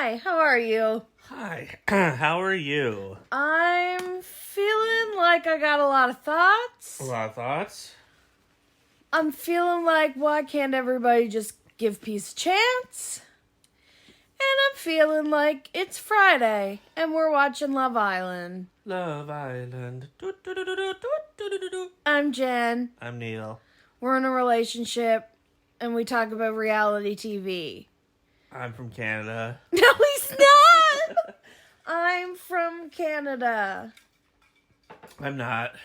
Hi, how are you? Hi, how are you? I'm feeling like I got a lot of thoughts. A lot of thoughts? I'm feeling like, why can't everybody just give peace a chance? And I'm feeling like it's Friday and we're watching Love Island. Love Island. I'm Jen. I'm Neal. We're in a relationship and we talk about reality TV. I'm from Canada. No, he's not! I'm from Canada. I'm not.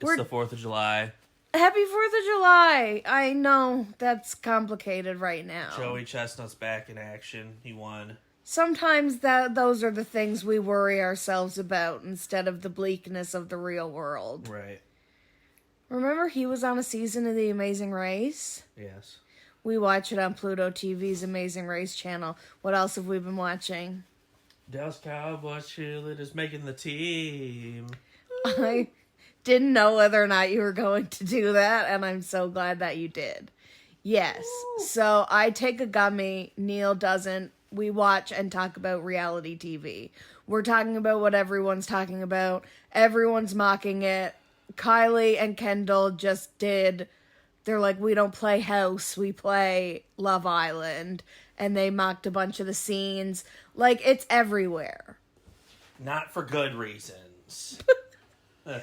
We're- It's the 4th of July. Happy 4th of July. I know that's complicated right now. Joey Chestnut's back in action. He won. Sometimes those are the things we worry ourselves about instead of the bleakness of the real world. Right. Remember he was on a season of The Amazing Race? Yes. We watch it on Pluto TV's Amazing Race channel. What else have we been watching? Dallas Cowboys cheerleaders making the team. I didn't know whether or not you were going to do that, and I'm so glad that you did. Yes. So I take a gummy, Neal doesn't. We watch and talk about reality TV. We're talking about what everyone's talking about. Everyone's mocking it. Kylie and Kendall just did. They're like, we don't play House, we play Love Island. And they mocked a bunch of the scenes. Like, it's everywhere. Not for good reasons. Well,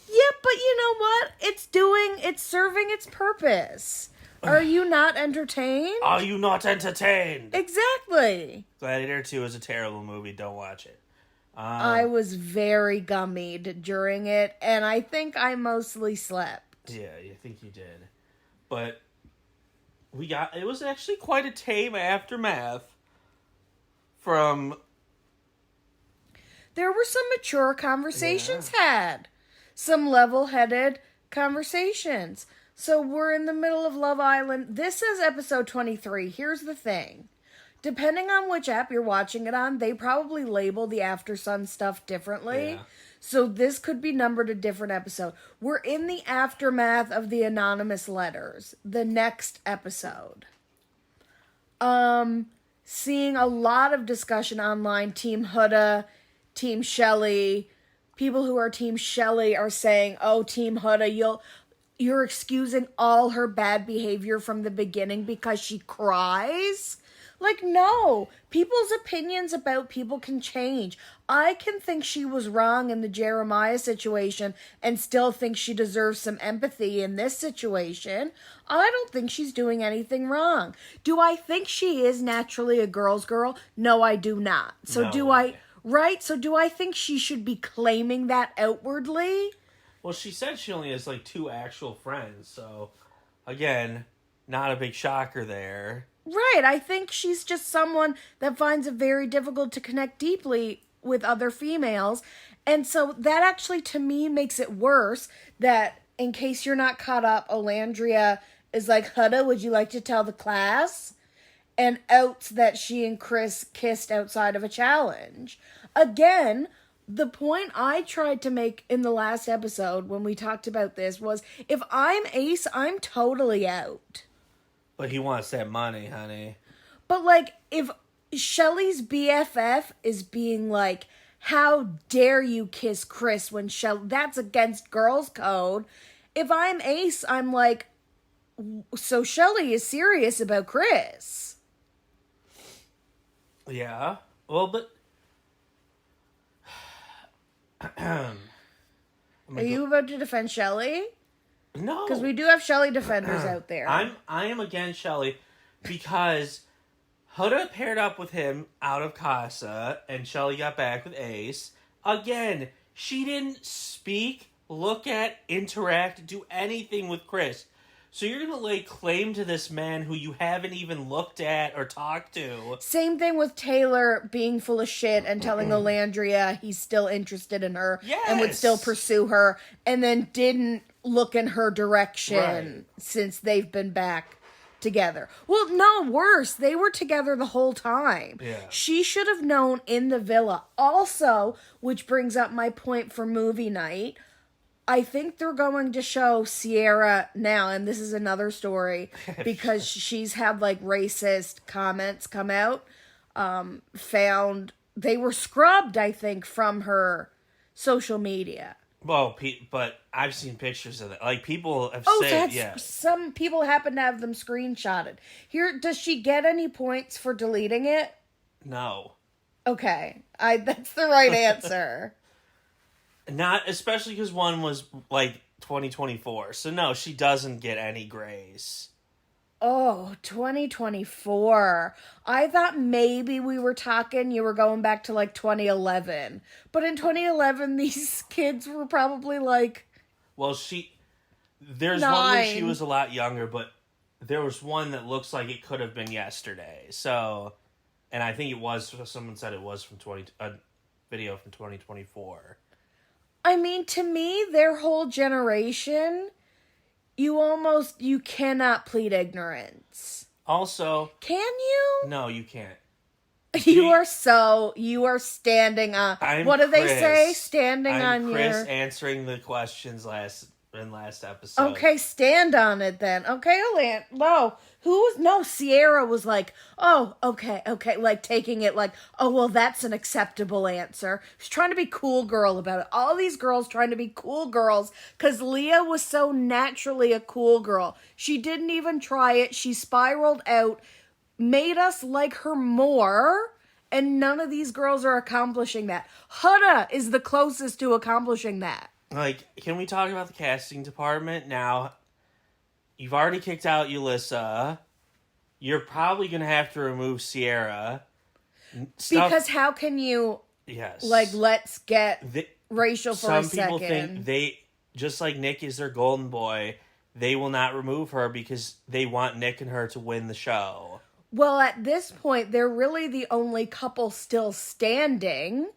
yeah, but you know what? It's serving its purpose. Are you not entertained? Are you not entertained? Exactly. Gladiator 2 is a terrible movie. Don't watch it. I was very gummied during it, and I think I mostly slept. Yeah, I think you did. But it was actually quite a tame aftermath from... There were some mature conversations had. Some level-headed conversations. So we're in the middle of Love Island. This is episode 23. Here's the thing. Depending on which app you're watching it on, they probably label the After Sun stuff differently. Yeah. So this could be numbered a different episode. We're in the aftermath of the anonymous letters. The next episode. Seeing a lot of discussion online. Team Huda, Team Shelley. People who are Team Shelley are saying, oh, Team Huda, you're excusing all her bad behavior from the beginning because she cries? Like, no. People's opinions about people can change. I can think she was wrong in the Jeremiah situation and still think she deserves some empathy in this situation. I don't think she's doing anything wrong. Do I think she is naturally a girl's girl? No, I do not. So No do way. Right? So do I think she should be claiming that outwardly? Well, she said she only has, 2 actual friends, so, again, not a big shocker there. Right, I think she's just someone that finds it very difficult to connect deeply with other females. And so that actually, to me, makes it worse that, in case you're not caught up, Olandria is like, Huda, would you like to tell the class? And outs that she and Chris kissed outside of a challenge. Again, the point I tried to make in the last episode when we talked about this was, if I'm Ace, I'm totally out. But he wants that money, honey. But, if Shelley's BFF is being like, how dare you kiss Chris when that's against girls' code. If I'm Ace, I'm like, so Shelley is serious about Chris. Yeah. Well, but... Are you about to defend Shelley? No. Because we do have Shelley defenders out there. I am against Shelley because Huda paired up with him out of Casa and Shelley got back with Ace. Again, she didn't speak, look at, interact, do anything with Chris. So you're going to lay claim to this man who you haven't even looked at or talked to. Same thing with Taylor being full of shit and telling Olandria he's still interested in her and would still pursue her, and then didn't look in her direction since they've been back together. Well, no, worse. They were together the whole time. Yeah. She should have known in the villa. Also, which brings up my point for movie night, I think they're going to show Sierra now, and this is another story, because she's had, racist comments come out. found they were scrubbed, I think, from her social media. Well, but I've seen pictures of that. Like, people have Oh, said, yeah. some people happen to have them screenshotted. Here, does she get any points for deleting it? No. Okay, that's the right answer. Not, especially because one was, like, 2024. So, no, she doesn't get any grace. Oh, 2024. I thought maybe we were talking, you were going back to like 2011. But in 2011, these kids were probably like. Well, there's one where she 9. was a lot younger, but there was one that looks like it could have been yesterday. So, and I think it was, someone said it was from a video from 2024. I mean, to me, their whole generation, you cannot plead ignorance. Also, Can you? no, you can't. You are standing on, what do they say? Standing on your. Chris answering the questions last episode. Okay, stand on it then. Okay, Sierra was like, oh, okay, like taking it like, oh, well, that's an acceptable answer. She's trying to be cool girl about it. All these girls trying to be cool girls because Leah was so naturally a cool girl. She didn't even try it. She spiraled out, made us like her more, and none of these girls are accomplishing that. Huda is the closest to accomplishing that. Like, can we talk about the casting department now? You've already kicked out Yulissa. You're probably going to have to remove Sierra. Because how can you, yes, like, let's get racial for a second. Some people think just like Nick is their golden boy, they will not remove her because they want Nick and her to win the show. Well, at this point, they're really the only couple still standing.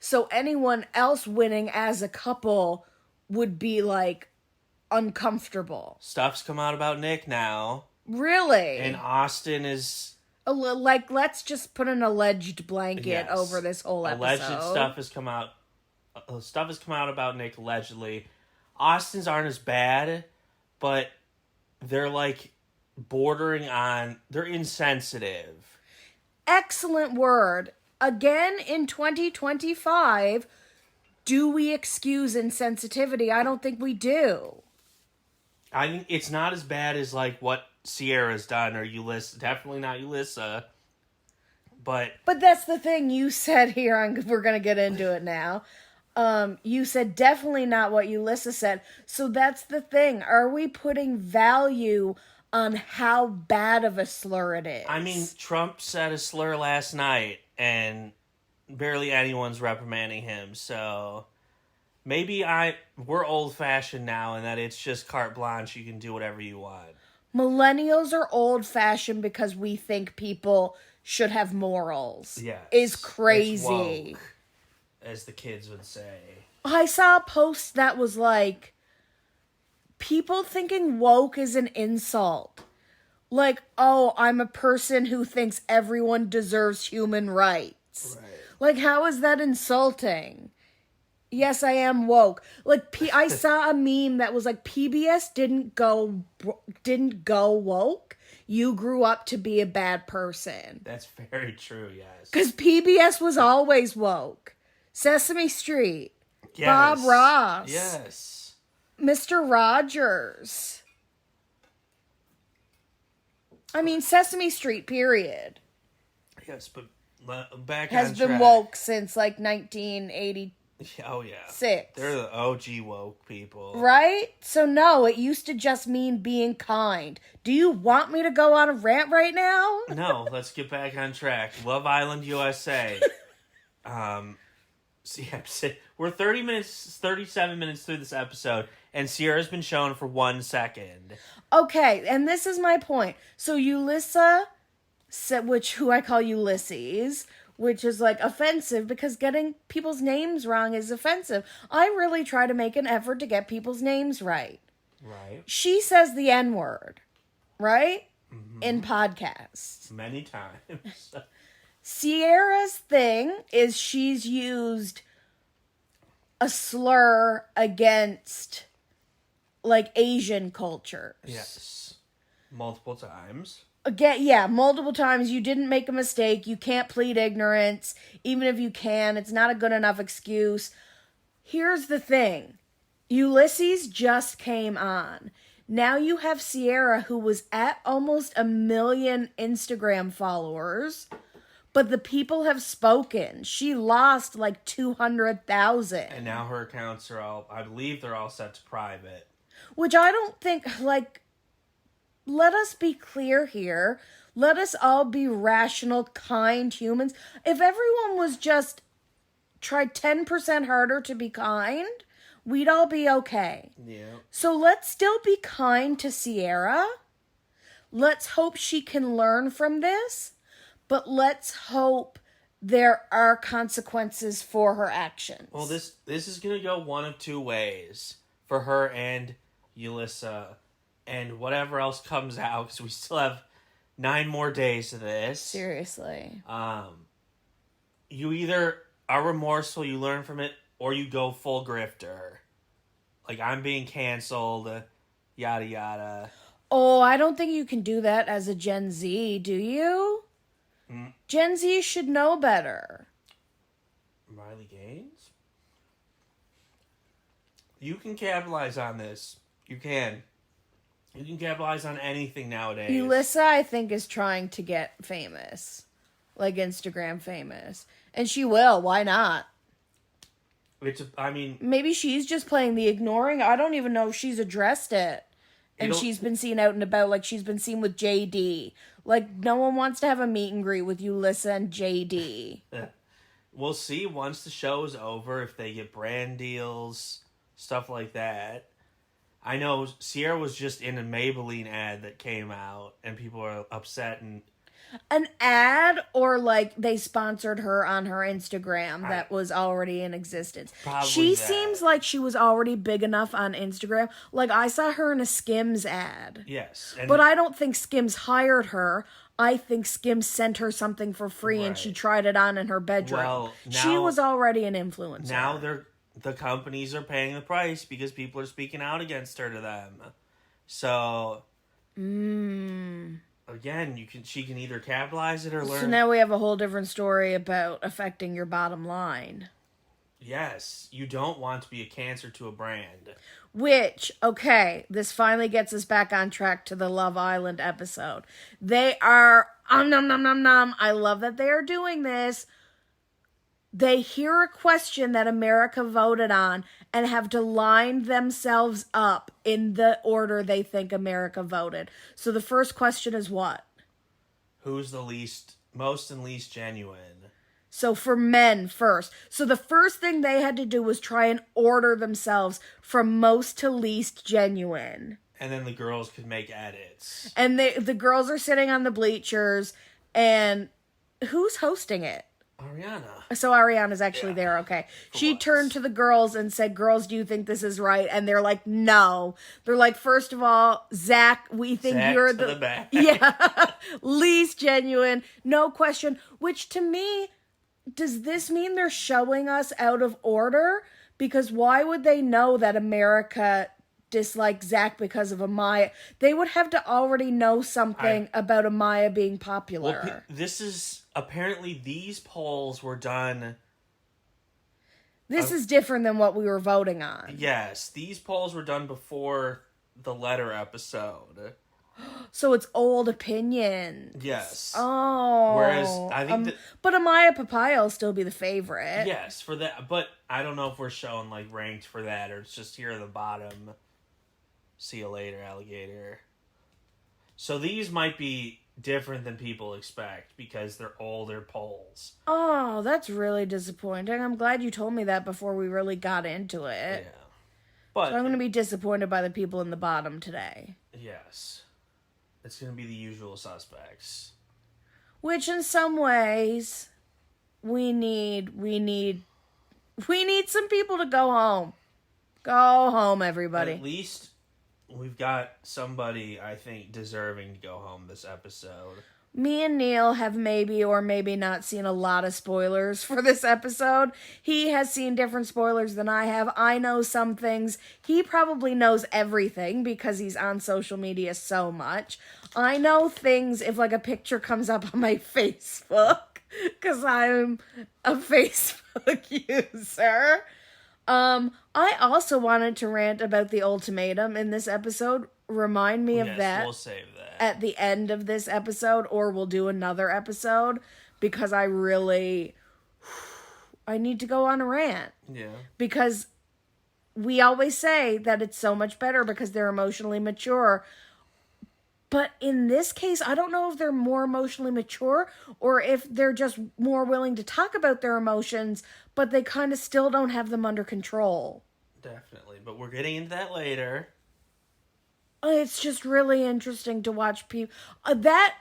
So anyone else winning as a couple would be, like, uncomfortable. Stuff's come out about Nick now. Really? And Austin is... like, let's just put an alleged blanket over this whole episode. Alleged stuff has come out. Stuff has come out about Nick, allegedly. Austin's aren't as bad, but they're, like, bordering on... They're insensitive. Excellent word. Again, in 2025, do we excuse insensitivity? I don't think we do. I think it's not as bad as, like, what Sierra's done or Yulissa. Definitely not Yulissa. But that's the thing you said here. We're going to get into it now. You said definitely not what Yulissa said. So that's the thing. Are we putting value on how bad of a slur it is? I mean, Trump said a slur last night. And barely anyone's reprimanding him, so maybe we're old-fashioned now and that it's just carte blanche, you can do whatever you want. Millennials are old-fashioned because we think people should have morals. Yes. Is crazy. It's woke, as the kids would say. I saw a post that was like, people thinking woke is an insult. Like, oh, I'm a person who thinks everyone deserves human rights. Right. Like, how is that insulting? Yes, I am woke. Like, I saw a meme that was like, PBS didn't go woke. You grew up to be a bad person. That's very true, yes. Because PBS was always woke. Sesame Street. Yes. Bob Ross. Yes. Mr. Rogers. I mean, Sesame Street, period. Yes, but back has on been track. Woke since like 1986. Oh, yeah. They're the OG woke people. Right? So, no, it used to just mean being kind. Do you want me to go on a rant right now? No, let's get back on track. Love Island USA. So yeah, we're 37 minutes through this episode, and Sierra's been shown for 1 second. Okay, and this is my point. So Yulissa, who I call Ulysses, which is like offensive because getting people's names wrong is offensive. I really try to make an effort to get people's names right. Right. She says the N-word, right? Mm-hmm. In podcasts. Many times. Sierra's thing is she's used a slur against, like, Asian cultures. Yes. Multiple times. Again, yeah, multiple times. You didn't make a mistake. You can't plead ignorance. Even if you can, it's not a good enough excuse. Here's the thing. Ulysses just came on. Now you have Sierra, who was at almost 1 million Instagram followers, but the people have spoken. She lost like 200,000. And now her accounts are all, I believe they're all set to private. Which I don't think, like, let us be clear here. Let us all be rational, kind humans. If everyone was just tried 10% harder to be kind, we'd all be okay. Yeah. So let's still be kind to Sierra. Let's hope she can learn from this. But let's hope there are consequences for her actions. Well, this is going to go one of two ways for her and Yulissa and whatever else comes out, because we still have 9 more days of this. Seriously. You either are remorseful, you learn from it, or you go full grifter. Like, I'm being canceled, yada yada. Oh, I don't think you can do that as a Gen Z, do you? Gen Z should know better. Riley Gaines? You can capitalize on this. You can. You can capitalize on anything nowadays. Yulissa, I think, is trying to get famous. Like Instagram famous. And she will. Why not? Maybe she's just playing the ignoring. I don't even know if she's addressed it. And she's been seen out and about, like she's been seen with JD. Like, no one wants to have a meet and greet with Yulissa and JD. We'll see once the show is over if they get brand deals, stuff like that. I know Sierra was just in a Maybelline ad that came out, and people are upset. And an ad, or like they sponsored her on her Instagram that was already in existence. She seems like she was already big enough on Instagram. Like, I saw her in a Skims ad. Yes. But I don't think Skims hired her. I think Skims sent her something for free and she tried it on in her bedroom. Well, she was already an influencer. Now the companies are paying the price because people are speaking out against her to them. So again, she can either capitalize it or learn. So now we have a whole different story about affecting your bottom line. Yes, you don't want to be a cancer to a brand. Which, okay, this finally gets us back on track to the Love Island episode. They are, nom nom nom nom. I love that they are doing this. They hear a question that America voted on and have to line themselves up in the order they think America voted. So the first question is what? Who's the most and least genuine? So for men first. So the first thing they had to do was try and order themselves from most to least genuine. And then the girls could make edits. And the girls are sitting on the bleachers, and who's hosting it? Ariana. So Ariana's actually there, okay. She turned to the girls and said, girls, do you think this is right? And they're like, no. They're like, first of all, Zach, we think you're the back. Yeah, least genuine, no question. Which to me, does this mean they're showing us out of order? Because why would they know that America disliked Zach because of Amaya? They would have to already know something about Amaya being popular. Well, this is... Apparently, these polls were done... This is different than what we were voting on. Yes, these polls were done before the letter episode. So it's old opinions. Yes. Oh. Whereas, I think that... But Amaya Papaya will still be the favorite. Yes, for that. But I don't know if we're showing, like, ranked for that, or it's just here at the bottom. See you later, alligator. So these might be different than people expect because they're older polls. Oh, that's really disappointing. I'm glad you told me that before we really got into it. Yeah. But so I'm going to be disappointed by the people in the bottom today. Yes. It's going to be the usual suspects. Which in some ways we need some people to go home. Go home, everybody. At least we've got somebody, I think, deserving to go home this episode. Me and Neal have maybe or maybe not seen a lot of spoilers for this episode. He has seen different spoilers than I have. I know some things. He probably knows everything because he's on social media so much. I know things if like a picture comes up on my Facebook because I'm a Facebook user. I also wanted to rant about the ultimatum in this episode. Remind me of that We'll save that at the end of this episode, or we'll do another episode because I need to go on a rant. Yeah. Because we always say that it's so much better because they're emotionally mature. But in this case, I don't know if they're more emotionally mature or if they're just more willing to talk about their emotions, but they kind of still don't have them under control. Definitely. But we're getting into that later. It's just really interesting to watch people. That,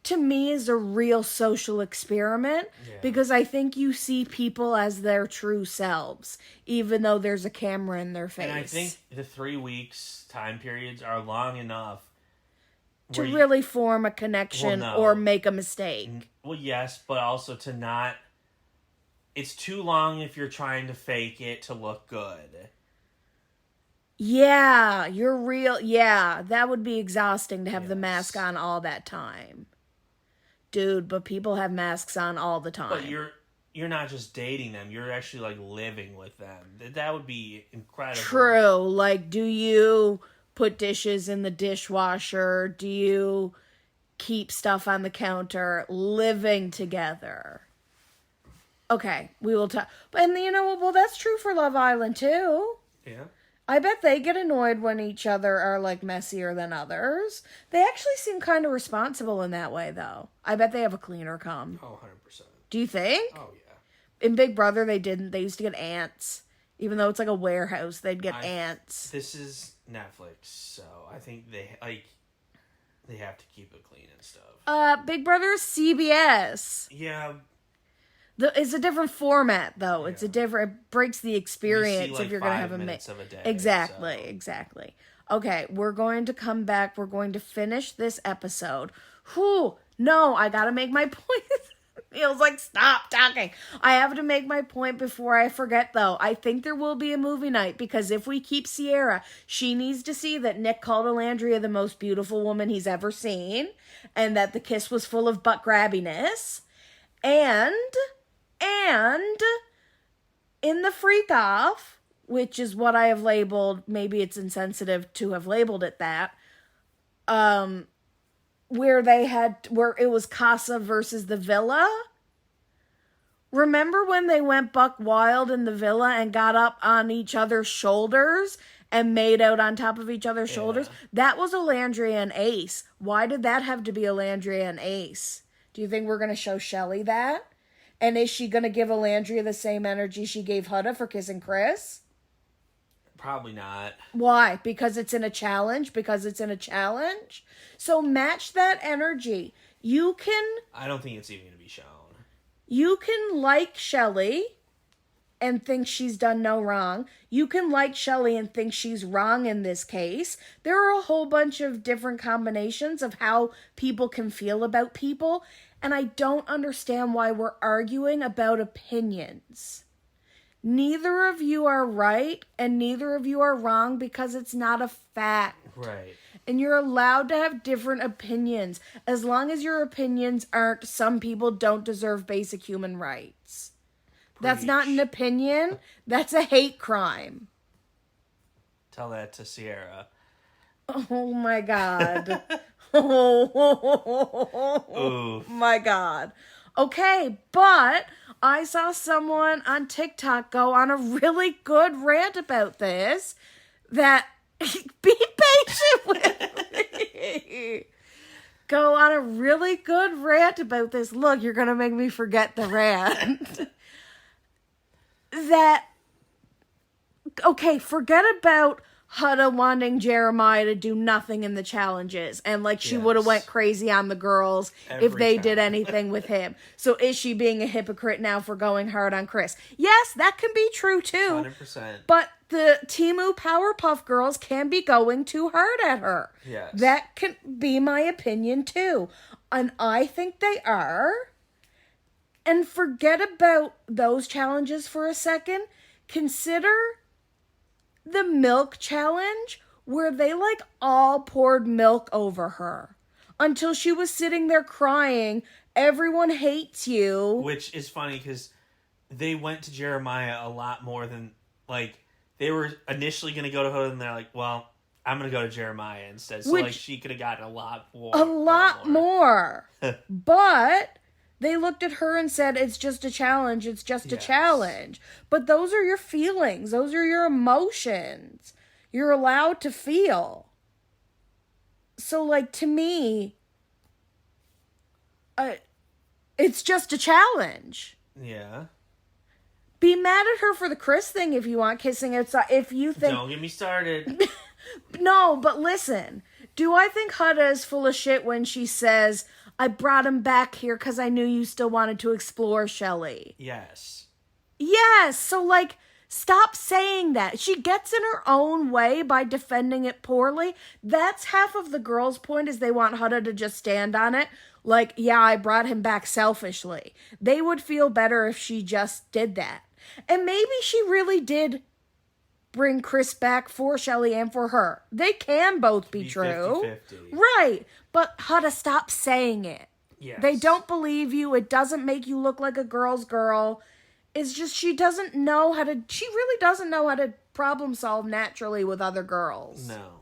to me, is a real social experiment because I think you see people as their true selves, even though there's a camera in their face. And I think the 3 weeks time periods are long enough to really form a connection or make a mistake. Well, yes, but also to not... It's too long if you're trying to fake it to look good. Yeah, you're real. Yeah, that would be exhausting to have the mask on all that time. Dude, but people have masks on all the time. But you're not just dating them. You're actually, like, living with them. That would be incredible. True. Like, do you put dishes in the dishwasher? Do you keep stuff on the counter? Living together. Okay, we will talk. And you know, well, that's true for Love Island, too. Yeah. I bet they get annoyed when each other are, like, messier than others. They actually seem kind of responsible in that way, though. I bet they have a cleaner come. Oh, 100%. Do you think? Oh, yeah. In Big Brother, they didn't. They used to get ants. Even though it's like a warehouse, they'd get ants. This is Netflix, so I think they have to keep it clean and stuff. Big Brother is CBS. Yeah. It's a different format, though. It's a different... It breaks the experience like if you're going to have minutes of a day. Exactly. Okay, we're going to come back. We're going to finish this episode. Whew. No, I got to make my point. Neal's like, stop talking. I have to make my point before I forget, though. I think there will be a movie night because if we keep Sierra, she needs to see that Nick called Alandria the most beautiful woman he's ever seen and that the kiss was full of butt grabbiness. And in the freak off, which is what I have labeled, maybe it's insensitive to have labeled it that, where it was Casa versus the Villa. Remember when they went buck wild in the Villa and got up on each other's shoulders and made out on top of each other's shoulders? That was Alandria and Ace. Why did that have to be Alandria and Ace? Do you think we're going to show Shelley that? And is she going to give Alandria the same energy she gave Huda for kissing Chris? Probably not. Why? Because it's in a challenge? So match that energy. I don't think it's even going to be shown. You can like Shelley and think she's done no wrong. You can like Shelley and think she's wrong in this case. There are a whole bunch of different combinations of how people can feel about people. And I don't understand why we're arguing about opinions. Neither of you are right and neither of you are wrong because it's not a fact. Right. And you're allowed to have different opinions as long as your opinions aren't some people don't deserve basic human rights. Preach. That's not an opinion. That's a hate crime. Tell that to Sierra. Oh my God. Oh my God. Okay, but I saw someone on TikTok go on a really good rant about this that be patient with me. Go on a really good rant about this. Look, you're going to make me forget the rant. Okay, forget about Huda wanting Jeremiah to do nothing in the challenges and like she would have went crazy on the girls if they did anything with him. So is she being a hypocrite now for going hard on Chris? Yes, that can be true too. 100%. But the Temu Powerpuff Girls can be going too hard at her. Yes. That can be my opinion too. And I think they are. And forget about those challenges for a second. Consider the milk challenge where they like all poured milk over her until she was sitting there crying, everyone hates you. Which is funny because they went to Jeremiah a lot more than, like, they were initially going to go to Hoda, and they're like, well, I'm going to go to Jeremiah instead. So, like, she could have gotten a lot more. A lot more. But they looked at her and said, it's just a challenge. It's just a challenge. But those are your feelings. Those are your emotions. You're allowed to feel. So, like, to me, it's just a challenge. Yeah. Be mad at her for the Chris thing if you want, kissing outside. If you think... Don't get me started. No, but listen. Do I think Huda is full of shit when she says, I brought him back here because I knew you still wanted to explore Shelley? Yes. Yes, so, like, stop saying that. She gets in her own way by defending it poorly. That's half of the girls' point, is they want Huda to just stand on it. Like, yeah, I brought him back selfishly. They would feel better if she just did that. And maybe she really did bring Chris back for Shelley and for her. They can both be true. 50-50. Right. But Huda, stop saying it. Yes. They don't believe you. It doesn't make you look like a girl's girl. It's just she really doesn't know how to problem solve naturally with other girls. No.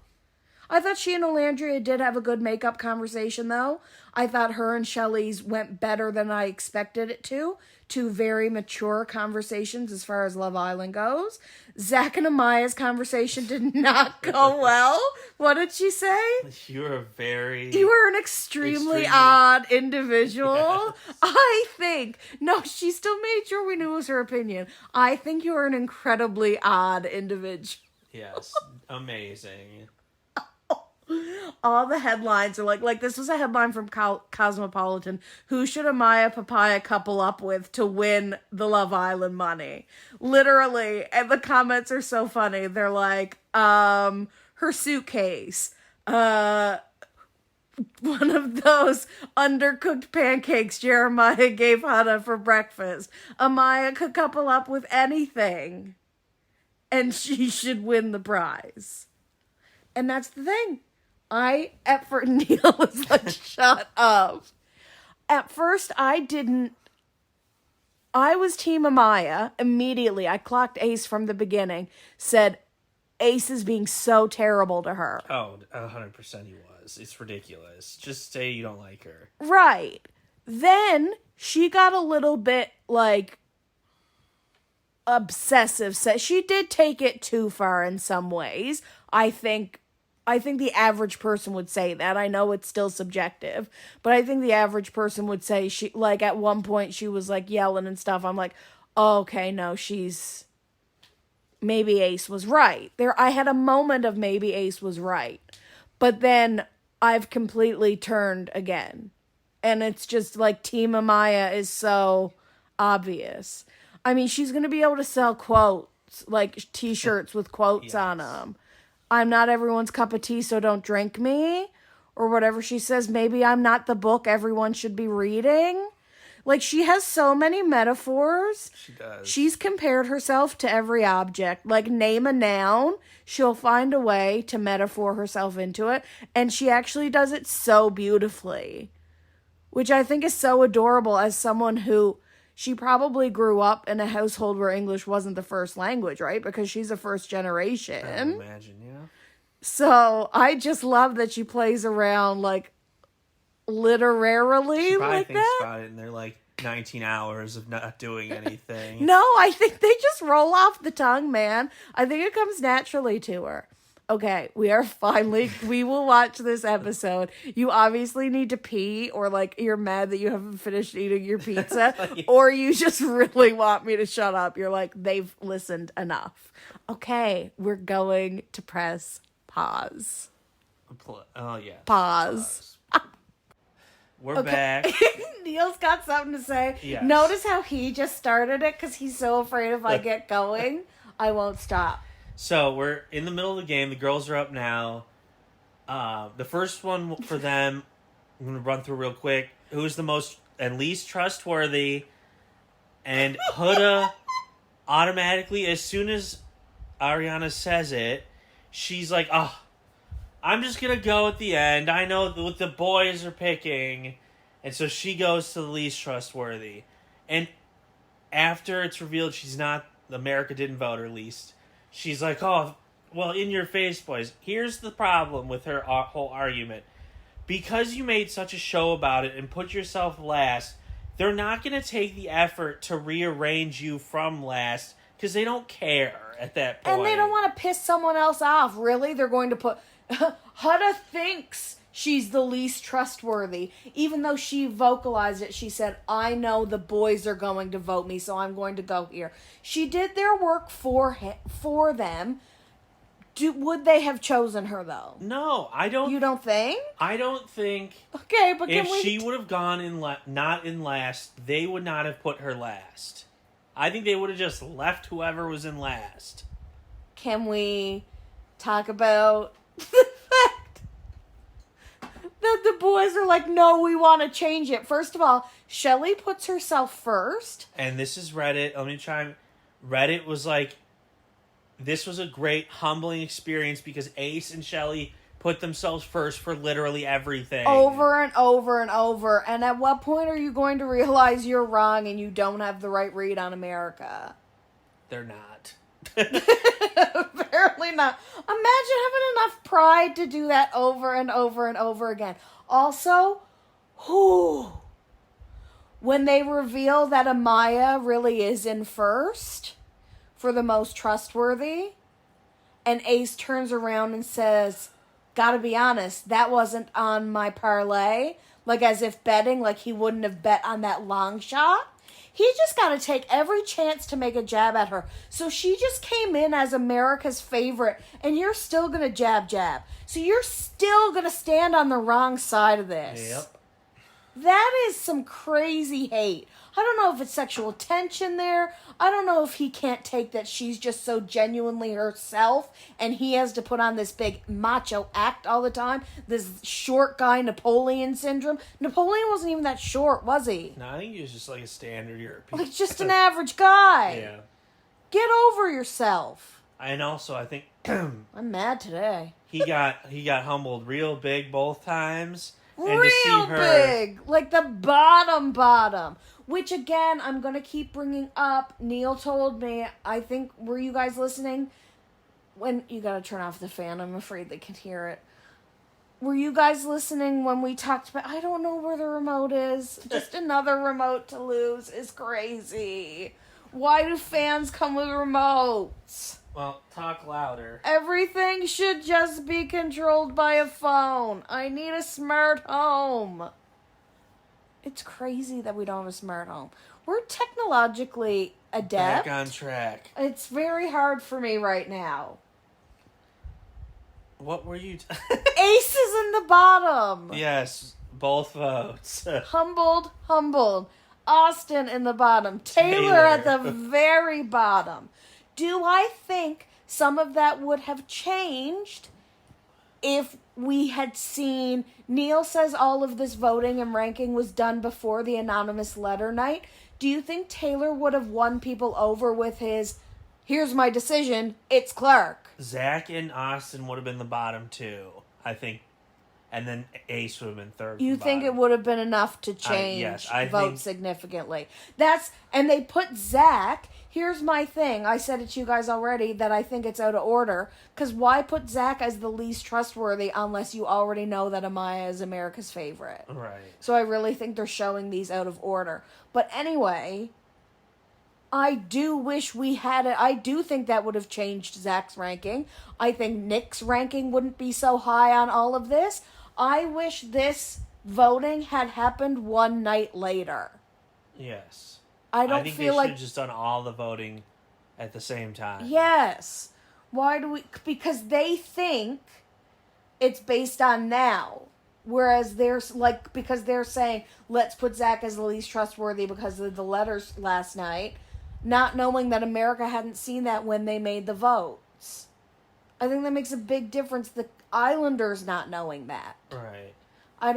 I thought she and Olandria did have a good makeup conversation, though. I thought her and Shelley's went better than I expected it to. Two very mature conversations as far as Love Island goes. Zach and Amaya's conversation did not go well. What did she say? You were an extremely odd individual. Yes. I think. No, she still made sure we knew it was her opinion. I think you are an incredibly odd individual. Yes. Amazing. All the headlines are like this was a headline from Cosmopolitan. Who should Amaya Papaya couple up with to win the Love Island money? Literally, and the comments are so funny. They're like, her suitcase, one of those undercooked pancakes Jeremiah gave Hannah for breakfast. Amaya could couple up with anything, and she should win the prize. And that's the thing. Neal was like, shut up. At first, I was Team Amaya. Immediately, I clocked Ace from the beginning, said Ace is being so terrible to her. Oh, 100% he was. It's ridiculous. Just say you don't like her. Right. Then, she got a little bit, like, obsessive. She did take it too far in some ways. I think the average person would say that. I know it's still subjective, but I think the average person would say she, like, at one point she was like yelling and stuff. I'm like, oh, okay, no, maybe Ace was right. I had a moment of maybe Ace was right, but then I've completely turned again. And it's just like Team Amaya is so obvious. I mean, she's going to be able to sell quotes, like t-shirts with quotes on them. I'm not everyone's cup of tea, so don't drink me. Or whatever she says. Maybe I'm not the book everyone should be reading. Like, she has so many metaphors. She does. She's compared herself to every object. Like, name a noun, she'll find a way to metaphor herself into it. And she actually does it so beautifully. Which I think is so adorable as someone who... She probably grew up in a household where English wasn't the first language, right? Because she's a first generation. I would imagine, yeah. So I just love that she plays around, like, literarily she like thinks that. About it, and they're like 19 hours of not doing anything. No, I think they just roll off the tongue, man. I think it comes naturally to her. Okay, we will watch this episode. You obviously need to pee, or like you're mad that you haven't finished eating your pizza, or you just really want me to shut up. You're like, they've listened enough. Okay, we're going to press pause. Oh, yeah. Pause. We're back. Neal's got something to say. Yes. Notice how he just started it because he's so afraid if I get going, I won't stop. So, we're in the middle of the game. The girls are up now. The first one for them, I'm going to run through real quick. Who's the most and least trustworthy? And Huda automatically, as soon as Ariana says it, she's like, oh, I'm just going to go at the end. I know what the boys are picking. And so she goes to the least trustworthy. And after it's revealed she's not, America didn't vote her least, she's like, oh, well, in your face, boys. Here's the problem with her whole argument. Because you made such a show about it and put yourself last, they're not going to take the effort to rearrange you from last because they don't care at that point. And they don't want to piss someone else off. Really? They're going to put... Huda thinks she's the least trustworthy. Even though she vocalized it, she said, I know the boys are going to vote me, so I'm going to go here. She did their work for them. Would they have chosen her, though? No, I don't. You don't think? I don't think. Okay, but if she would have gone not in last, they would not have put her last. I think they would have just left whoever was in last. Can we talk about the fact that the boys are like, no, we want to change it? First of all, Shelley puts herself first. And this is Reddit. Let me try. Reddit was like, this was a great, humbling experience because Ace and Shelley put themselves first for literally everything. Over and over and over. And at what point are you going to realize you're wrong and you don't have the right read on America? They're not. Apparently not. Imagine having enough pride to do that over and over and over again. Also, when they reveal that Amaya really is in first for the most trustworthy, and Ace turns around and says, gotta be honest, that wasn't on my parlay, like as if betting, like he wouldn't have bet on that long shot. He just got to take every chance to make a jab at her. So she just came in as America's favorite, and you're still going to jab. So you're still going to stand on the wrong side of this. Yep. That is some crazy hate. I don't know if it's sexual tension there. I don't know if he can't take that she's just so genuinely herself and he has to put on this big macho act all the time. This short guy Napoleon syndrome. Napoleon wasn't even that short, was he? No, I think he was just like a standard European. Like just an average guy. Yeah. Get over yourself. And also, I think I'm mad today. he got humbled real big both times. And Real to see her, big. Like the bottom. Which, again, I'm going to keep bringing up. Neal told me, I think, were you guys listening? When you got to turn off the fan. I'm afraid they can hear it. Were you guys listening when we talked about, I don't know where the remote is. Just another remote to lose is crazy. Why do fans come with remotes? Well, talk louder. Everything should just be controlled by a phone. I need a smart home. It's crazy that we don't have a smart home. We're technologically adept. Back on track. It's very hard for me right now. What were you... Ace is in the bottom. Yes, both votes. Humbled. Austin in the bottom. Taylor at the very bottom. Do I think some of that would have changed if we had seen... Neal says all of this voting and ranking was done before the anonymous letter night. Do you think Taylor would have won people over with his, here's my decision, it's Clark? Zach and Austin would have been the bottom two, I think. And then Ace would have been third. You think it would have been enough to change vote significantly? And they put Zach... Here's my thing. I said it to you guys already that I think it's out of order. Because why put Zach as the least trustworthy unless you already know that Amaya is America's favorite? Right. So I really think they're showing these out of order. But anyway, I do wish we had it. I do think that would have changed Zach's ranking. I think Nick's ranking wouldn't be so high on all of this. I wish this voting had happened one night later. Yes. I think they should have just done all the voting at the same time. Yes. Why do we... Because they think it's based on now. Whereas because they're saying, let's put Zach as the least trustworthy because of the letters last night, not knowing that America hadn't seen that when they made the votes. I think that makes a big difference. The Islanders not knowing that. Right. I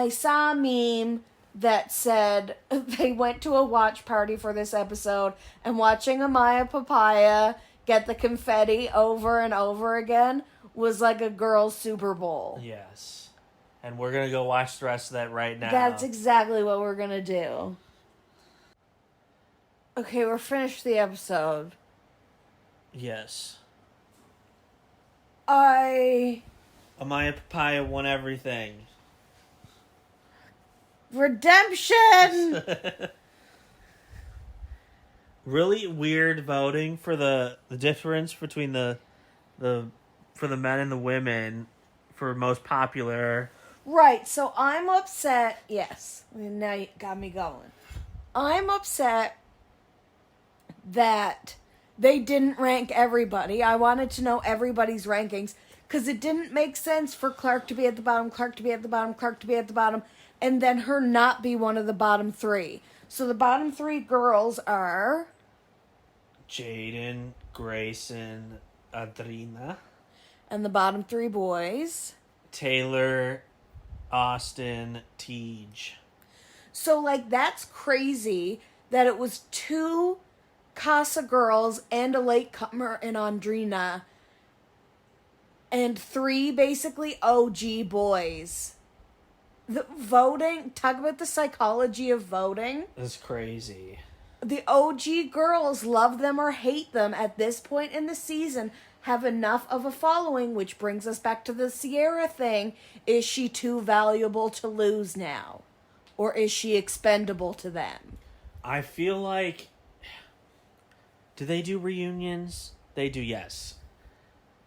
saw a meme that said they went to a watch party for this episode and watching Amaya Papaya get the confetti over and over again was like a girls' Super Bowl. Yes. And we're going to go watch the rest of that right now. That's exactly what we're going to do. Okay, we're finished the episode. Yes. Amaya Papaya won everything. Redemption! Really weird voting for the difference between the for the men and the women for most popular. Right, so I'm upset. Yes, now you got me going. I'm upset that they didn't rank everybody. I wanted to know everybody's rankings because it didn't make sense for Clark to be at the bottom, Clark to be at the bottom, Clark to be at the bottom, and then her not be one of the bottom three. So the bottom three girls are Jaden, Grayson, Adrina. And the bottom three boys. Taylor, Austin, Tej. So, like, that's crazy that it was 2 Casa girls and a latecomer in Andrina. And 3 basically OG boys. The voting, talk about the psychology of voting. That's crazy. The OG girls, love them or hate them, at this point in the season, have enough of a following, which brings us back to the Sierra thing. Is she too valuable to lose now? Or is she expendable to them? I feel like... Do they do reunions? They do, yes.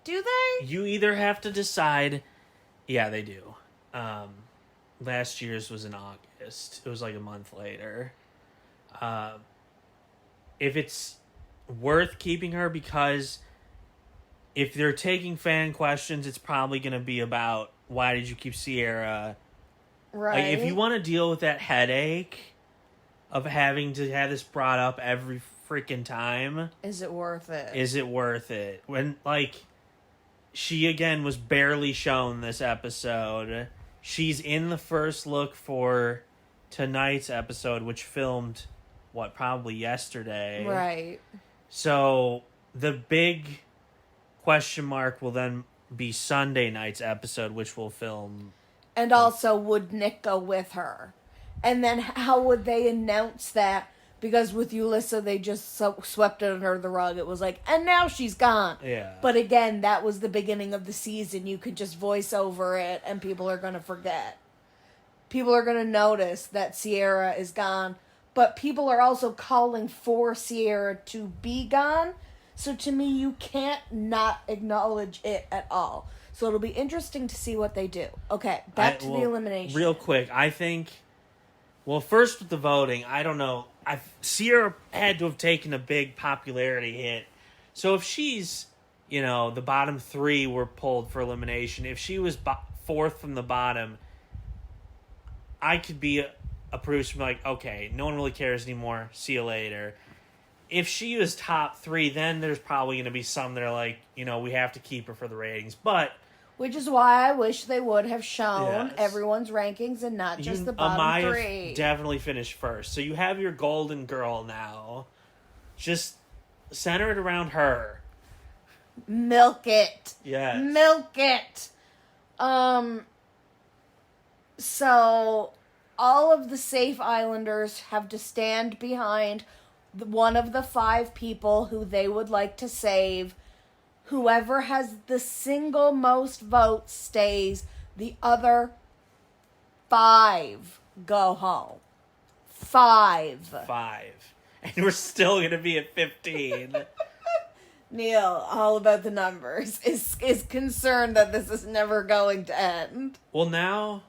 Do they? You either have to decide... Yeah, they do. Last year's was in August. It was like a month later. If it's worth keeping her, because if they're taking fan questions, it's probably going to be about why did you keep Sierra? Right. Like, if you want to deal with that headache of having to have this brought up every freaking time, is it worth it? Is it worth it? When, like, she again was barely shown this episode. She's in the first look for tonight's episode, which filmed, probably yesterday. Right. So the big question mark will then be Sunday night's episode, which will film. And also, would Nick go with her? And then how would they announce that? Because with Ulissa, they just swept it under the rug. It was like, and now she's gone. Yeah. But again, that was the beginning of the season. You could just voice over it, and people are going to forget. People are going to notice that Sierra is gone. But people are also calling for Sierra to be gone. So to me, you can't not acknowledge it at all. So it'll be interesting to see what they do. Okay, back to the elimination. Real quick, I think... Well, first with the voting, I don't know. Sierra had to have taken a big popularity hit. So if she's, the bottom 3 were pulled for elimination. If she was 4th from the bottom, I could be a producer like, okay, no one really cares anymore. See you later. If she was top 3, then there's probably going to be some that are like, we have to keep her for the ratings. But... Which is why I wish they would have shown Yes. everyone's rankings and not just the bottom 3. Definitely finished first. So you have your golden girl now. Just center it around her. Milk it. Yes. Milk it. So all of the safe islanders have to stand behind one of the 5 people who they would like to save. Whoever has the single most votes stays. The other 5 go home. 5. And we're still going to be at 15. Neal, all about the numbers, is concerned that this is never going to end. Well, now...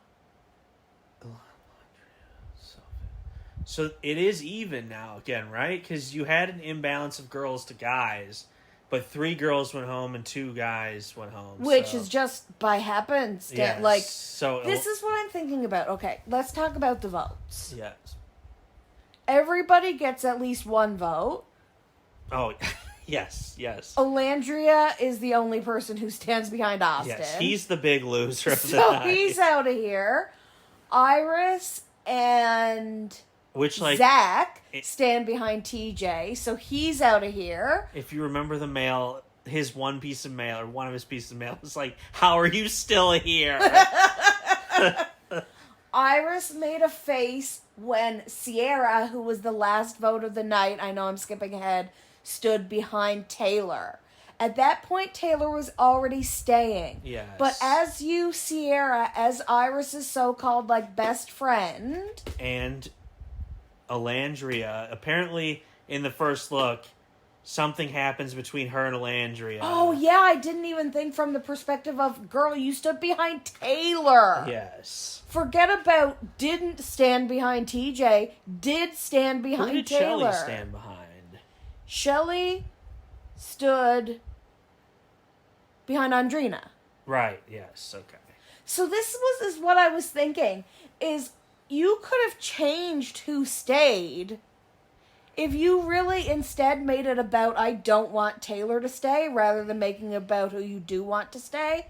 So it is even now again, right? Because you had an imbalance of girls to guys. But 3 girls went home and 2 guys went home. Which is just by happenstance. Yes, Like, so this is what I'm thinking about. Okay, let's talk about the votes. Yes. Everybody gets at least 1 vote. Oh, yes. Olandria is the only person who stands behind Austin. Yes, he's the big loser of the night. So he's out of here. Iris and... Which, like, Zach stand behind TJ, so he's out of here. If you remember the male his one piece of mail, or one of his pieces of mail, was like, how are you still here? Iris made a face when Sierra, who was the last vote of the night, I know I'm skipping ahead, stood behind Taylor. At that point, Taylor was already staying. Yes. But as you, Sierra, as Iris's so-called, like, best friend... And Alandria, apparently in the first look, something happens between her and Alandria. Oh, yeah, I didn't even think from the perspective of, girl, you stood behind Taylor. Yes. Forget about didn't stand behind TJ, did stand behind Who did Taylor. Shelley stand behind? Shelley stood behind Andrina. Right, yes, okay. So this is what I was thinking, is you could have changed who stayed if you really instead made it about I don't want Taylor to stay rather than making it about who you do want to stay.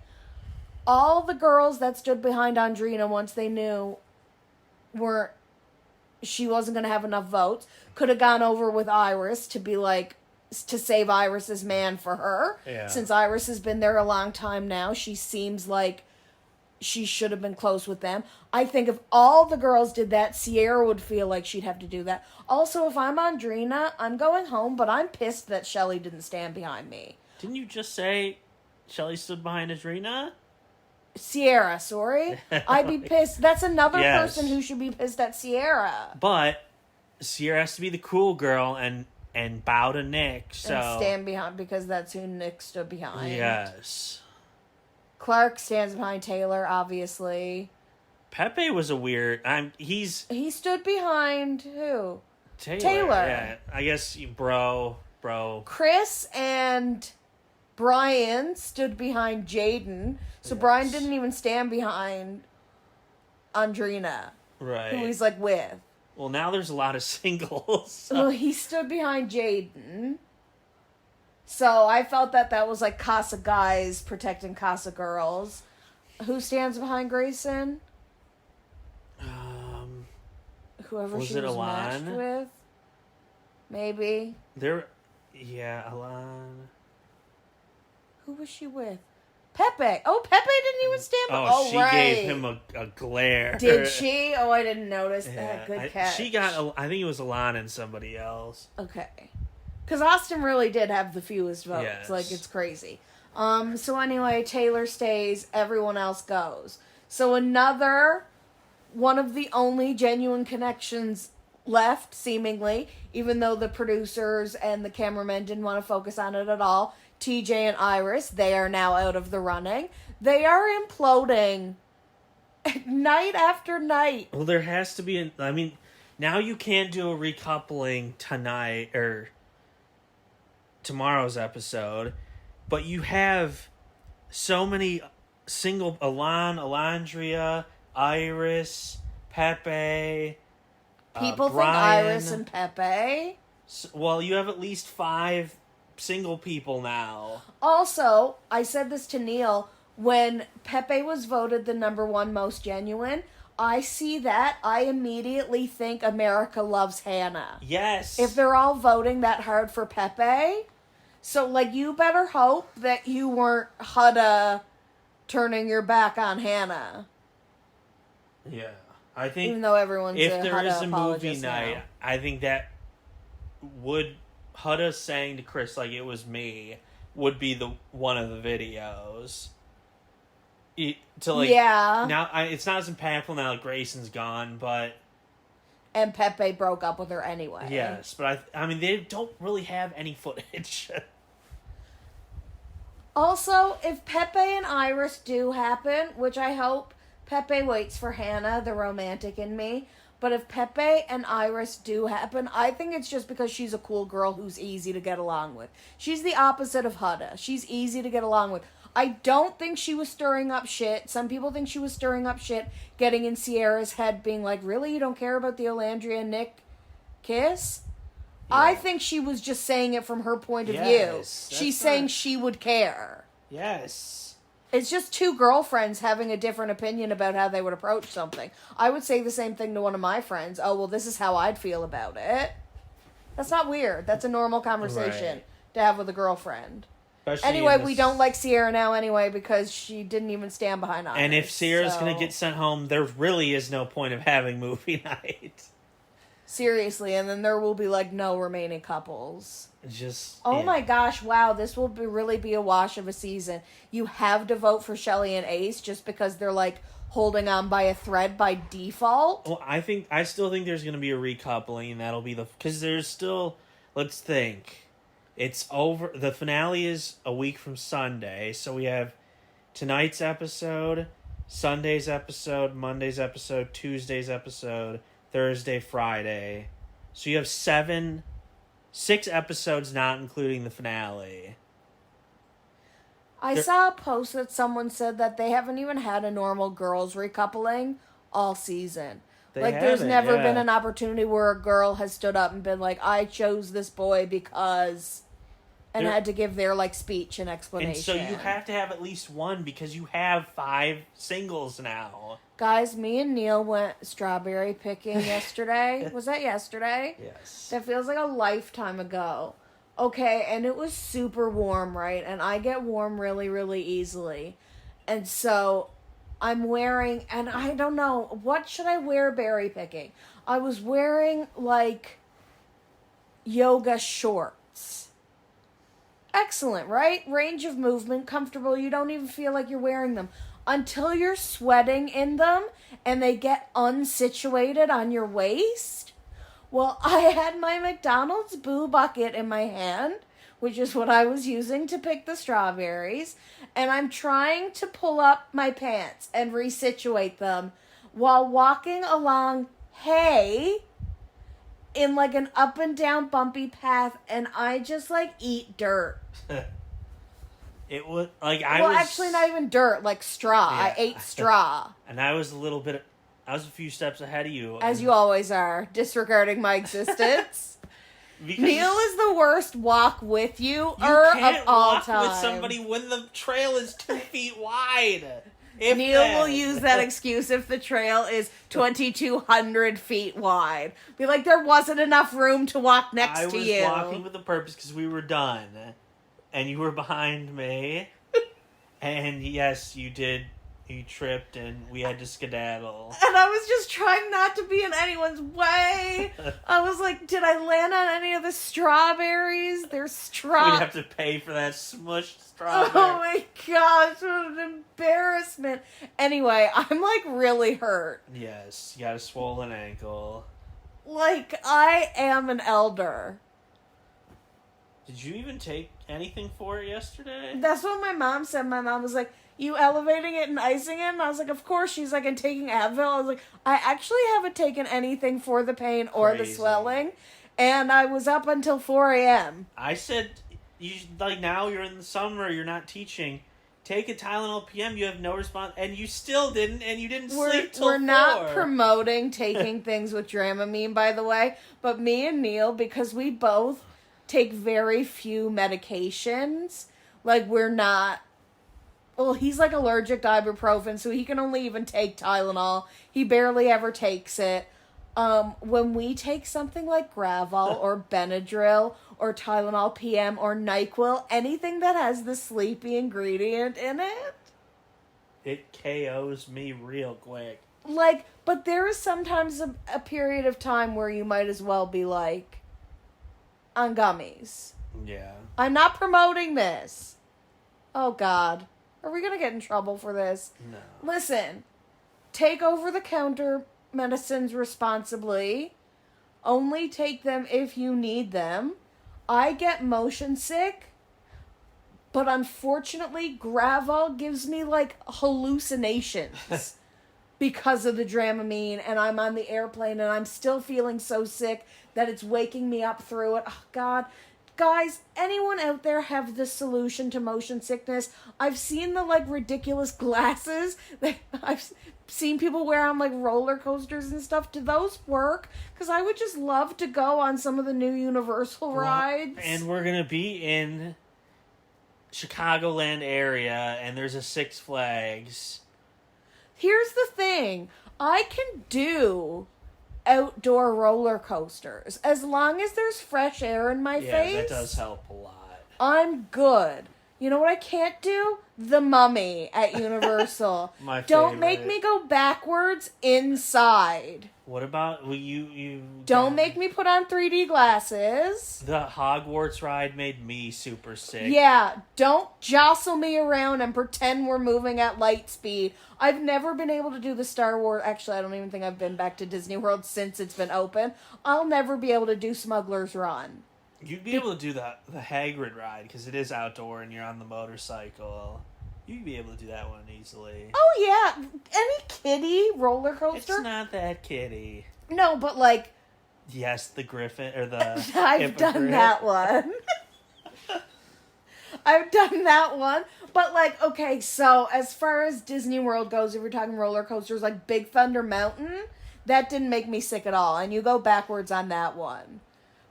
All the girls that stood behind Andrina once they knew she wasn't going to have enough votes could have gone over with Iris to be like, to save Iris's man for her. Yeah. Since Iris has been there a long time now, she seems like she should have been close with them. I think if all the girls did that, Sierra would feel like she'd have to do that. Also, if I'm Andrina, I'm going home, but I'm pissed that Shelley didn't stand behind me. Didn't you just say Shelley stood behind Adrina? Sierra, sorry. I'd be pissed. That's another Yes. person who should be pissed at Sierra. But Sierra has to be the cool girl and bow to Nick, so... And stand behind, because that's who Nick stood behind. Yes. Clark stands behind Taylor, obviously. Pepe was a weird... He stood behind who? Taylor. Yeah, I guess bro. Chris and Brian stood behind Jaden. So Yes. Brian didn't even stand behind Andrina, Right. who he's like with. Well, now there's a lot of singles. Well, he stood behind Jaden. So I felt that was like Casa guys protecting Casa girls. Who stands behind Grayson? Whoever Was she it was Alon? matched with. Maybe. Alon. Who was she with? Pepe. Oh, Pepe didn't even stand behind. Oh, she gave him a glare. Did she? Oh, I didn't notice that. Yeah, Good catch. She got, I think it was Alon and somebody else. Okay. Because Austin really did have the fewest votes. Yes. Like, it's crazy. So anyway, Taylor stays, everyone else goes. So another one of the only genuine connections left, seemingly, even though the producers and the cameramen didn't want to focus on it at all. TJ and Iris, they are now out of the running. They are imploding night after night. Well, there has to be now you can't do a recoupling tonight or tomorrow's episode, but you have so many single Alandria, Iris, Pepe, People think Brian. Iris and Pepe. Well, you have at least 5 single people now. Also, I said this to Neal, when Pepe was voted the number 1 most genuine, I see that, I immediately think America loves Hannah. Yes. If they're all voting that hard for Pepe, so, like, you better hope that you weren't Hudda turning your back on Hannah. Yeah. I think Even though everyone's if a there Hudda is a movie apologist night, now. I think that would Hudda saying to Chris like it was me would be the one of the videos. Yeah. Now it's not as impactful now that Grayson's gone, but And Pepe broke up with her anyway. yes, but I mean they don't really have any footage. Also, if Pepe and Iris do happen, which I hope Pepe waits for Hannah, the romantic in me, but if Pepe and Iris do happen, I think it's just because she's a cool girl who's easy to get along with. She's the opposite of Hudda. She's easy to get along with. I don't think she was stirring up shit. Some people think she was stirring up shit, getting in Sierra's head, being like, really, you don't care about the Olandria and Nick kiss? Yeah. I think she was just saying it from her point of view. She's saying she would care. Yes. It's just 2 girlfriends having a different opinion about how they would approach something. I would say the same thing to one of my friends. Oh, well, this is how I'd feel about it. That's not weird. That's a normal conversation to have with a girlfriend. Especially Anyway, we don't like Sierra now anyway because she didn't even stand behind honors. And if Sierra's going to get sent home, there really is no point of having movie night. Seriously, and then there will be, like, no remaining couples. Just... Oh yeah. my gosh, wow, this will really be a wash of a season. You have to vote for Shelley and Ace just because they're, like, holding on by a thread by default. Well, I still think there's going to be a recoupling, and that'll be because there's still... Let's think. It's over. The finale is a week from Sunday, so we have tonight's episode, Sunday's episode, Monday's episode, Tuesday's episode, Thursday, Friday. So you have 6 episodes, not including the finale. I saw a post that someone said that they haven't even had a normal girls recoupling all season. There's never been an opportunity where a girl has stood up and been like, I chose this boy because... And had to give their, like, speech and explanation. And so you have to have at least one because you have 5 singles now. Guys, me and Neal went strawberry picking yesterday. Was that yesterday? Yes. That feels like a lifetime ago. Okay, and it was super warm, right? And I get warm really, really easily. And so I'm wearing, and I don't know, what should I wear berry picking? I was wearing, like, yoga shorts. Excellent, right? Range of movement, comfortable. You don't even feel like you're wearing them. Until you're sweating in them and they get unsituated on your waist. Well, I had my McDonald's Boo bucket in my hand, which is what I was using to pick the strawberries. And I'm trying to pull up my pants and resituate them while walking along hay in, like, an up and down bumpy path, and I just, like, eat dirt. It was, like, actually not even dirt, like straw. Yeah. I ate straw. And I was a few steps ahead of you. As you always are, disregarding my existence. Neal is the worst walk with you of all time. With somebody when the trail is 2 feet wide. Neal will use that excuse if the trail is 2,200 feet wide. Be like, there wasn't enough room to walk next to you. I was walking with a purpose because we were done. And you were behind me. And yes, you did. You tripped and we had to skedaddle. And I was just trying not to be in anyone's way. I was like, did I land on any of the strawberries? They're We'd have to pay for that smushed strawberry. Oh my gosh, what an embarrassment. Anyway, I'm like really hurt. Yes, you got a swollen ankle. Like, I am an elder. Did you even take anything for it yesterday? That's what my mom said. My mom was like, you elevating it and icing it? And I was like, of course. She's like, and taking Advil? I was like, I actually haven't taken anything for the pain or the swelling. And I was up until 4 a.m. I said, now you're in the summer, you're not teaching. Take a Tylenol PM, you have no response. And you still didn't, and you didn't sleep till 4. We're not promoting taking things with Dramamine, by the way. But me and Neal, because we both take very few medications, like, we're not... Well, he's, like, allergic to ibuprofen, so he can only even take Tylenol. He barely ever takes it. When we take something like Gravol or Benadryl or Tylenol PM or NyQuil, anything that has the sleepy ingredient in it... It KOs me real quick. Like, but there is sometimes a period of time where you might as well be, like, on gummies. Yeah. I'm not promoting this. Oh, God. Are we going to get in trouble for this? No. Listen, take over-the-counter medicines responsibly. Only take them if you need them. I get motion sick, but unfortunately, Gravol gives me, like, hallucinations because of the Dramamine, and I'm on the airplane, and I'm still feeling so sick that it's waking me up through it. Oh, God. Guys, anyone out there have the solution to motion sickness? I've seen the, like, ridiculous glasses that I've seen people wear on, like, roller coasters and stuff. Do those work? Because I would just love to go on some of the new Universal rides. And we're going to be in Chicagoland area, and there's a Six Flags. Here's the thing. I can do outdoor roller coasters. As long as there's fresh air in my face. Yeah, that does help a lot. I'm good. You know what I can't do? The Mummy at Universal. My Don't make favorite. me go backwards inside. What about you? Don't make me put on 3D glasses. The Hogwarts ride made me super sick. Yeah, don't jostle me around and pretend we're moving at light speed. I've never been able to do the Star Wars. Actually, I don't even think I've been back to Disney World since it's been open. I'll never be able to do Smuggler's Run. You'd be able to do the Hagrid ride because it is outdoor and you're on the motorcycle. You'd be able to do that one easily. Oh, yeah. Any kiddie roller coaster? It's not that kiddie. No, but like... Yes, the Griffin or the I've done hippogriff. that one. I've done that one. But like, okay, so as far as Disney World goes, if you're talking roller coasters, like Big Thunder Mountain, that didn't make me sick at all. And you go backwards on that one.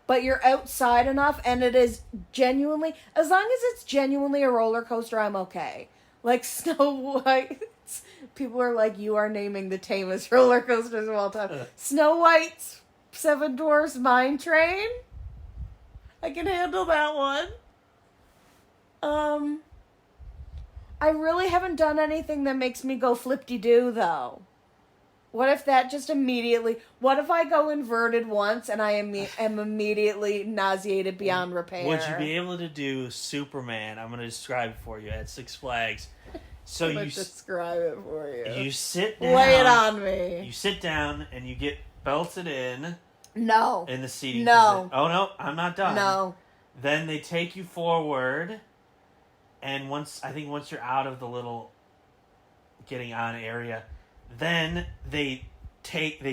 But you're outside enough, and it is genuinely, as long as it's genuinely a roller coaster, I'm okay. Like Snow White, people are like, you are naming the tamest roller coasters of all time. Snow White's Seven Dwarfs Mine Train. I can handle that one. I really haven't done anything that makes me go flip-de-doo, though. What if that just immediately... What if I go inverted once and I am immediately nauseated beyond repair? Would you be able to do Superman? I'm going to describe it for you at Six Flags. So I'm describe it for you. You sit down. Lay it on me. You sit down and you get belted in No. the seating No. position. Oh, no, I'm not done. No. Then they take you forward, and once you're out of the little getting on area, then they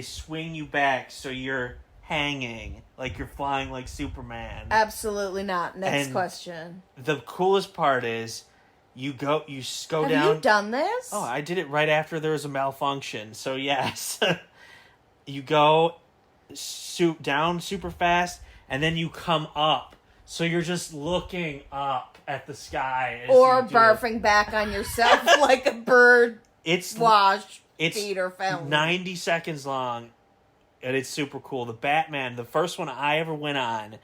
swing you back so you're hanging, like you're flying like Superman. Absolutely not. Next And question. The coolest part is you go Have down. you done this? Oh, I did it right after there was a malfunction. So yes, you go down super fast, and then you come up. So you're just looking up at the sky. As or you do barfing back on yourself like a bird It's washed it's feet or fountain. 90 seconds long, and it's super cool. The Batman, the first one I ever went on,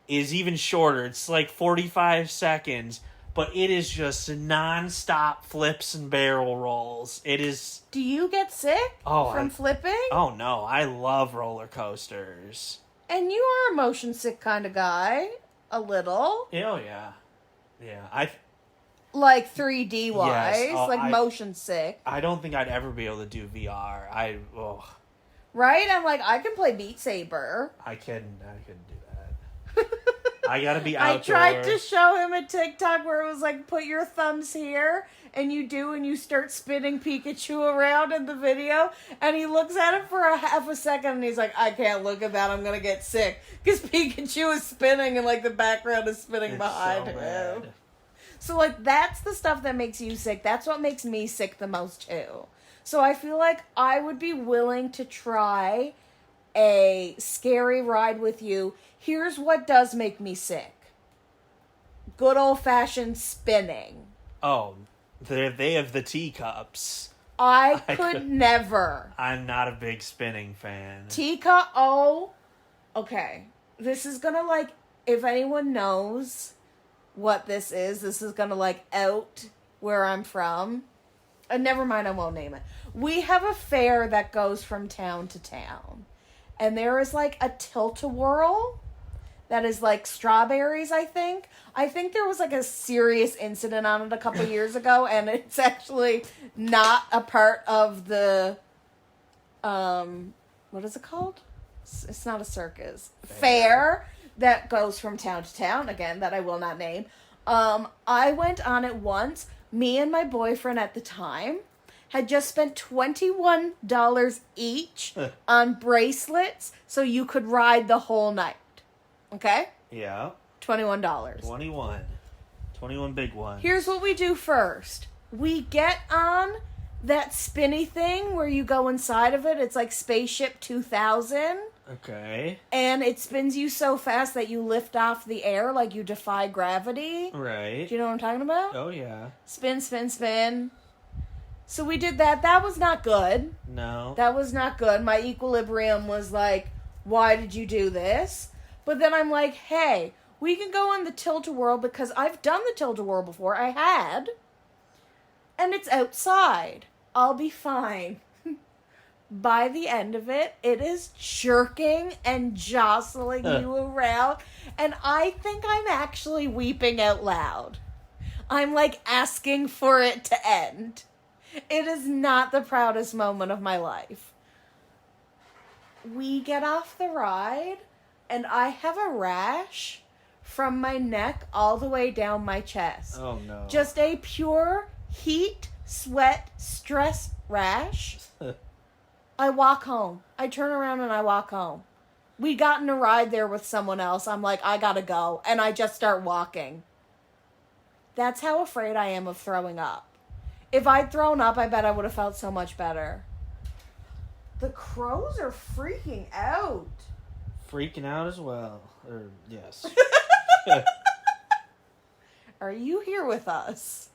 is even shorter. It's like 45 seconds, but it is just non-stop flips and barrel rolls. It is... Do you get sick from flipping? Oh, no. I love roller coasters. And you are a motion sick kind of guy. A little. Oh, yeah. Yeah, Like 3D wise. Yes, like motion sick. I don't think I'd ever be able to do VR. Right? I'm like, I can play Beat Saber. I couldn't do that. I gotta be outdoor. I tried to show him a TikTok where it was like, put your thumbs here, and you start spinning Pikachu around in the video, and he looks at it for a half a second, and he's like, I can't look at that, I'm gonna get sick. Because Pikachu is spinning, and like the background is spinning behind him. Bad. So like, that's the stuff that makes you sick. That's what makes me sick the most too. So I feel like I would be willing to try a scary ride with you. Here's what does make me sick. Good old-fashioned spinning. Oh, they have the teacups. I could never. I'm not a big spinning fan. Teacup, oh. Okay. This is gonna like, if anyone knows what this is gonna like out where I'm from. And never mind, I won't name it. We have a fair that goes from town to town. And there is like a tilt-a-whirl that is like strawberries, I think. I think there was like a serious incident on it a couple years ago, and it's actually not a part of the, what is it called? It's not a circus. Fair that goes from town to town, again, that I will not name. I went on it once. Me and my boyfriend at the time had just spent $21 each on bracelets so you could ride the whole night. Okay? Yeah. $21. 21 big ones. Here's what we do first. We get on that spinny thing where you go inside of it. It's like Spaceship 2000. Okay. And it spins you so fast that you lift off the air like you defy gravity. Right. Do you know what I'm talking about? Oh, yeah. Spin, spin, spin. So we did that. That was not good. No. That was not good. My equilibrium was like, why did you do this? But then I'm like, hey, We can go in the tilt-a-whirl because I've done the tilt-a-whirl before. I had. And it's outside. I'll be fine. By the end of it, it is jerking and jostling you around. And I think I'm actually weeping out loud. I'm like asking for it to end. It is not the proudest moment of my life. We get off the ride, and I have a rash from my neck all the way down my chest. Oh, no. Just a pure heat, sweat, stress rash. I walk home. I turn around and I walk home. We got in a ride there with someone else. I'm like, I gotta go. And I just start walking. That's how afraid I am of throwing up. If I'd thrown up, I bet I would have felt so much better. The crows are freaking out. Freaking out as well. Yes. Are you here with us?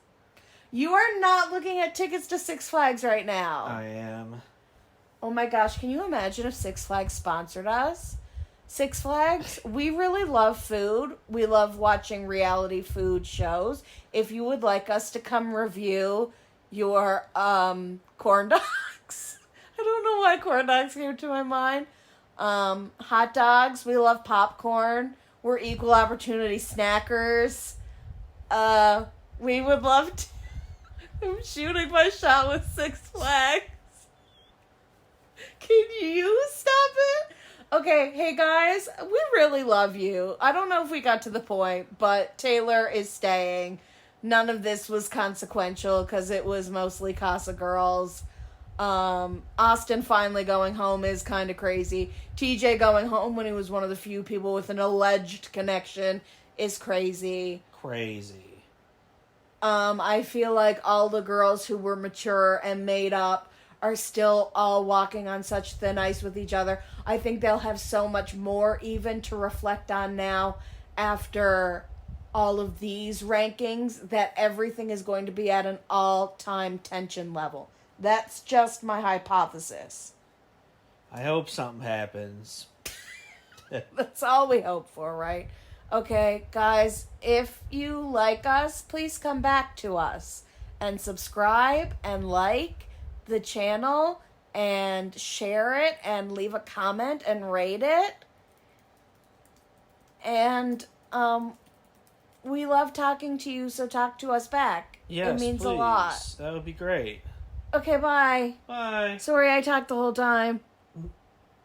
You are not looking at tickets to Six Flags right now. I am. Oh my gosh, can you imagine if Six Flags sponsored us? Six Flags, we really love food. We love watching reality food shows. If you would like us to come review your corn dogs. I don't know why corn dogs came to my mind. Hot dogs, we love popcorn. We're equal opportunity snackers. We would love to... I'm shooting my shot with Six Flags. Can you stop it? Okay, hey guys, we really love you. I don't know if we got to the point, but Taylor is staying. None of this was consequential because it was mostly Casa Girls. Austin finally going home is kind of crazy. TJ going home when he was one of the few people with an alleged connection is crazy. Crazy. I feel like all the girls who were mature and made up are still all walking on such thin ice with each other. I think they'll have so much more even to reflect on now after all of these rankings that everything is going to be at an all-time tension level. That's just my hypothesis. I hope something happens. That's all we hope for, right? Okay, guys, if you like us, please come back to us and subscribe and like the channel and share it and leave a comment and rate it. And we love talking to you, so talk to us back. Yes, it means please. a lot. That would be great. Okay, bye. Bye. Sorry I talked the whole time.